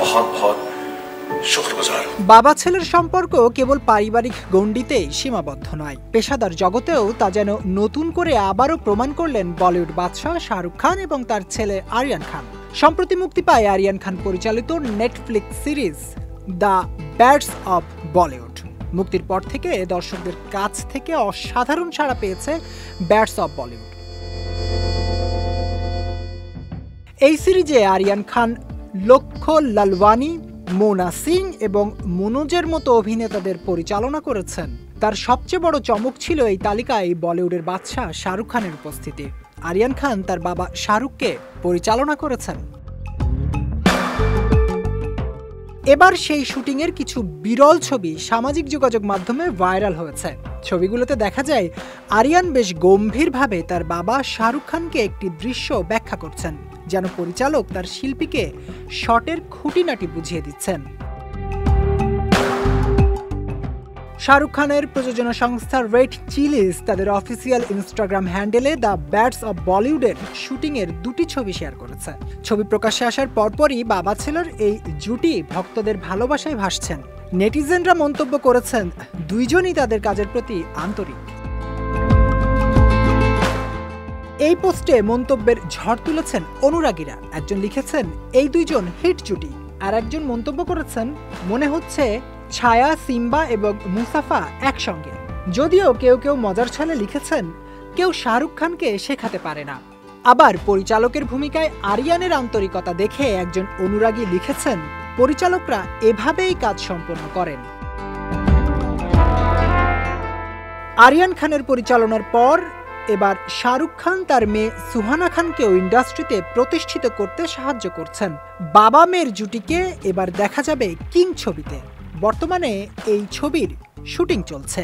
बहुत बहुत শুক্রগুজার। বাবা ছেলের সম্পর্ক কেবল পারিবারিক গণ্ডিতেই সীমাবদ্ধ নয়, পেশাদার জগতেও তা যেন নতুন করে আবারও প্রমাণ করলেন বলিউড বাদশা শাহরুখ খান এবং তার ছেলে আরিয়ান খান। সম্প্রতি মুক্তি পায় আরিয়ান খান পরিচালিত Netflix series the ব্যাডস of Bollywood. মুক্তির পর থেকে দর্শকদের কাছ থেকে অসাধারণ সাড়া পেয়েছে ব্যাডস অব বলিউড। এই সিরিজে আরিয়ান খান, লক্ষ্য লালওয়ানি, মোনা সিং এবং মনোজের মতো অভিনেতাদের পরিচালনা করেছেন। তার সবচেয়ে বড় চমক ছিল এই তালিকায় বলিউডের বাদশা শাহরুখ খানের উপস্থিতি। আরিয়ান খান তার বাবা শাহরুখকে পরিচালনা করেছেন। এবার সেই শুটিংয়ের কিছু বিরল ছবি সামাজিক যোগাযোগ মাধ্যমে ভাইরাল হয়েছে। ছবিগুলোতে দেখা যায় আরিয়ান বেশ গম্ভীরভাবে তার বাবা শাহরুখ খানকে একটি দৃশ্য ব্যাখ্যা করছেন, যেন পরিচালক তার শিল্পীকে শটের খুঁটিনাটি বুঝিয়ে দিচ্ছেন। শাহরুখ খানের প্রযোজনা সংস্থা রেড চিলিজ তাদের অফিসিয়াল ইনস্টাগ্রাম হ্যান্ডেলে দ্য ব্যাডস অব বলিউডের শুটিংয়ের দুটি ছবি শেয়ার করেছে। ছবি প্রকাশ্যে আসার পরপরই বাবা ছেলের এই জুটি ভক্তদের ভালোবাসায় ভাসছেন। নেটিজেনরা মন্তব্য করেছেন, দুইজনই তাদের কাজের প্রতি আন্তরিক। এই পোস্টে মন্তব্যের ঝড় তুলেছেন অনুরাগীরা। একজন লিখেছেন, এই দুইজন হিট জুটি। আর একজন মন্তব্য করেছেন, মনে হচ্ছে ছায়া, সিম্বা এবং মুসাফা একসঙ্গে। যদিও কেউ কেউ মজার ছলে লিখেছেন, কেউ শাহরুখ খানকে শেখাতে পারে না। আবার পরিচালকের ভূমিকায় আরিয়ানের আন্তরিকতা দেখে একজন অনুরাগী লিখেছেন, পরিচালকরা এভাবেই কাজ সম্পন্ন করেন। আরিয়ান খানের পরিচালনার পর এবার শাহরুখ খান তার মেয়ে সুহানা খানকেও ইন্ডাস্ট্রিতে প্রতিষ্ঠিত করতে সাহায্য করছেন। বাবা মেয়ের জুটিকে এবার দেখা যাবে কিং ছবিতে। বর্তমানে এই ছবির শুটিং চলছে।